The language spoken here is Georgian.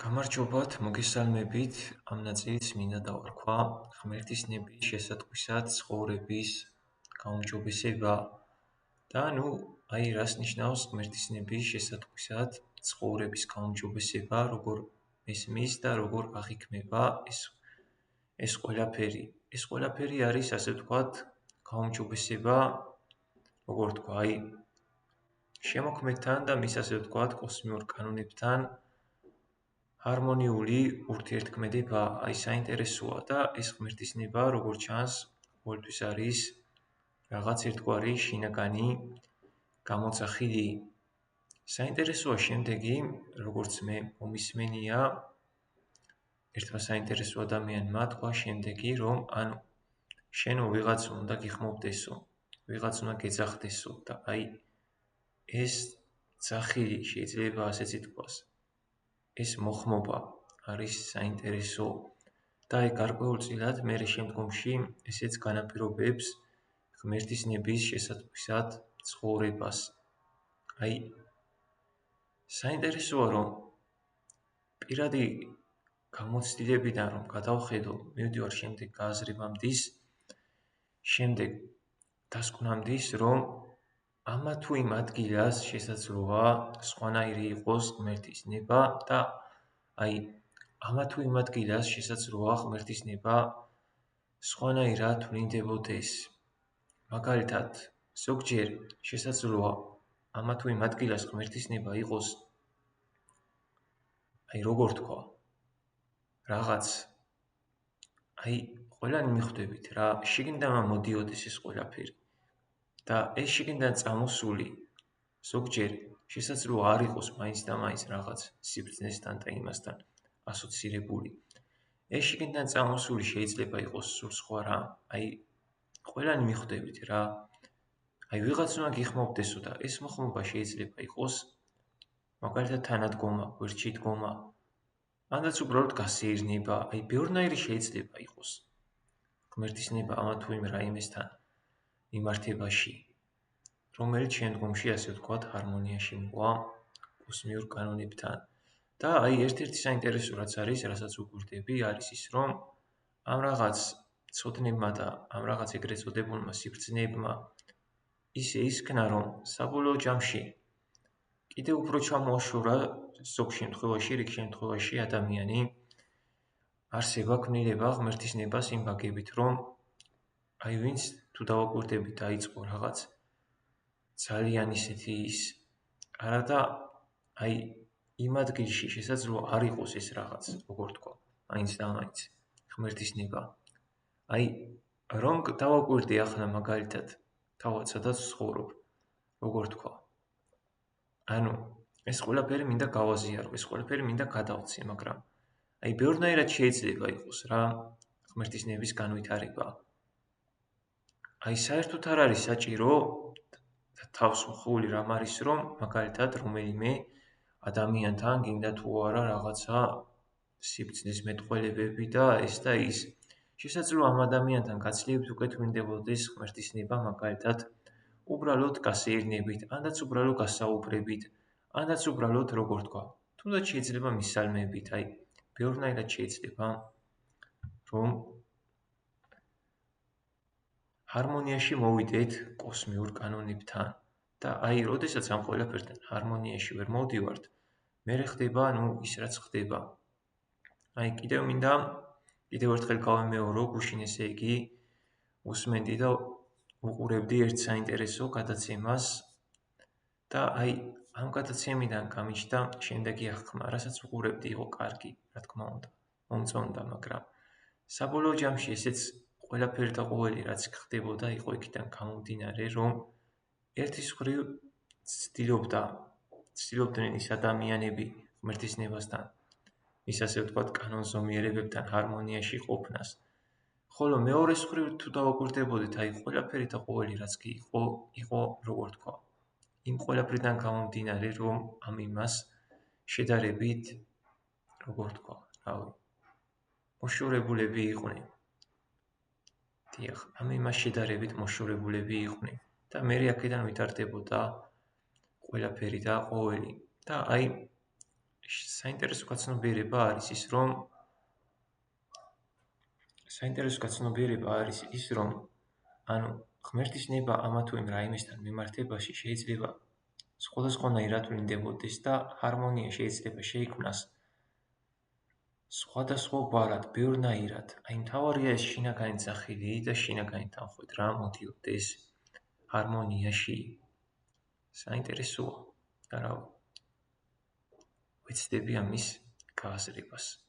გამარჯობათ, მოგესალმებით. ამ ნაწილს მინდა დავარქვა ღმერთის ნების შესატყვისად ცხოვრების გაუმჯობესება და რას ნიშნავს ღმერთის ნების შესატყვისად ცხოვრების გაუმჯობესება, როგორ მესმის და როგორ აღიქმება ეს ყველაფერი. ეს ყველაფერი არის, ასე ვთქვათ, გაუმჯობესება, როგორ თქვა, შემოქმედთან და მის, ასე ვთქვათ, კოსმიურ კანონებთან ჰარმონიული ურთიერთქმედება, საინტერესოა და ეს ღმერთის ნება, როგორც ჩანს, ყოველთვის არის რაღაც ერთგვარი შინაგანი გამოძახილი. საინტერესოა შემდეგი, როგორც მე მომისმენია, ერთმა საინტერესო ადამიანმა თქვა შემდეგი, რომ შენო ვიღაც უნდა გიხმობდესო, ვიღაც უნდა გეძახდესო და ეს ძახილი შეიძლება ასეც ითქვას. ეს მოხმობა არის საინტერესო და გარკვეულწილად მე შემდგომში ესეც განაპირობებს ღმერთის ნების შესატყვისად ცხოვრებას. საინტერესოა, რომ პირადი გამოცდილებიდან რომ გადავხედო, მივდივარ შემდეგ გააზრებამდის, შემდეგ დასკვნამდის, რომ ამა თუ იმ ადგილას შესაძლოა სხვანაირი იყოს ღმერთის ნება და ამა თუ იმ ადგილას შესაძლოა ღმერთის ნება სხვანაირად ვლინდებოდეს. მაგალითად, ზოგჯერ შესაძლოა ამა თუ იმ ადგილას ღმერთის ნება იყოს, როგორ თქვა, რაღაც, ყველანი მიხვდებით რა, შიგნიდან მოდიოდეს ეს ყველაფერი. და ეს შიგნიდან წამოსული ზოგჯერ შესაძლოა არ იყოს მაინც და მაინც რაღაც სიბრძნესთან და იმასთან ასოცირებული. ეს შიგნიდან წამოსული შეიძლება იყოს სულ სხვა რა. ყველანი მიხვდებით რა. ვიღაც უნდა გიხმობდესო და ეს მოხმობა შეიძლება იყოს მაგალითად თანადგომა, გვერდში დგომა, ანაც უბრალოდ გასეირნება, ბევრნაირი შეიძლება იყოს ღმერთის ნება ამა თუ იმ რაიმესთან მიმართებაში, რომელიც შემდგომში, ასე ვთქვათ, ჰარმონიაში მოვა კოსმიურ კანონებთან. და ერთ-ერთი საინტერესო რაც არის, რასაც ვუკვირდები, არის ის, რომ ამ რაღაც ცოდნებმა და ამ რაღაც ეგრეთ წოდებულმა სიბრძნეებმა ისე ისქნა, რომ საბოლოო ჯამში კიდევ უფრო ჩამოაშორა ზოგ შემთხვევაში, რიგ შემთხვევაში ადამიანი არსება ქმნილება ღმერთის ნებას იმ გაგებით, რომ ვინც თუ დავაკვირდებით დაიწყო რაღაც ძალიან ისეთი არადა იმ ადგილში შესაძლოა არ იყოს ეს რაღაც, როგორ თქვა, მაინც და მაინც ღმერთის ნება. რომ დავაკვირდე ახლა მაგალითად თავად სადაც ვცხოვრობ, როგორ თქვა. ეს ყველაფერი მინდა გავაზიარო, ეს ყველაფერი მინდა გადავცე, მაგრამ ბევრნაირად შეიძლება იყოს რა ღმერთის ნების განვითარება. საერთოდ არ არის საჭირო თავს მხეული რამ არის, რომ მაგალითად რომელიმე ადამიანთან გინდა თუ არა რაღაცა სიბრძნის მეტყველებები და ეს და ის. შესაძლოა ამ ადამიანთან გაცილებით უკეთ ვლინდებოდეს ღმერთის ნება, მაგალითად უბრალოდ გასეირნებით, ანაც უბრალოდ გასაუბრებით, ანაც უბრალოდ როგორ თქვა. თუნდაც შეიძლება მისალმებით, ბევრნაირად შეიძლება, რომ ჰარმონიაში მოვიდეთ კოსმიურ კანონებთან და როდესაც ამ ყველაფერთან ჰარმონიაში ვერ მოვდივართ, მე ხდება, ის რაც ხდება. კიდევ ერთხელ გავემეორო, გუშინ ესე იგი უსმენდი და უყურებდი ერთ საინტერესო გადაცემას და ამ გადაცემიდან გამიჩნდა შემდეგი აღქმა, რასაც უყურებდი, იყო კარგი, რა თქმა უნდა, მომწონდა, მაგრამ საბოლოო ჯამში ესეც ყველაფერი და ყოველი რაც ხდებოდა იყო იქიდან გამომდინარე, რომ ერთის მხრივ ცდილობდნენ ის ადამიანები ღმერთის ნებასთან, ის ასე ვთქვათ კანონზომიერებებთან ჰარმონიაში ყოფნას. ხოლო მეორეს მხრივ თუ დავაკვირდებოდით, ყველაფერი და ყოველი რაც კი იყო როგორ თქვა. იმ ყველაფრიდან გამომდინარე, რომ ამ იმას შედარებით, როგორ თქვა, მოშორებულები იყვნენ. დიახ, ამ იმას შედარებით მოშორებულები იყვნენ და მე აქედან ვითარდებოდა ყველაფერი და ყოველი. და საინტერესო გაცნობიერება არის ის, რომ ანუ ღმერთის ნება ამა თუ იმ რაიმესთან მიმართებაში შეიძლება სხვადასხვანაირად ვლინდებოდეს და ჰარმონია შეიძლება შეიქმნას სხვადასხვაგვარად, ბევრნაირად. აი, მთავარია ეს შინაგანი სახელი და შინაგანი თანხმობით რა მოდიოდეს ჰარმონიაში. საინტერესოა და რა ვიცდები ამის გააზრებას.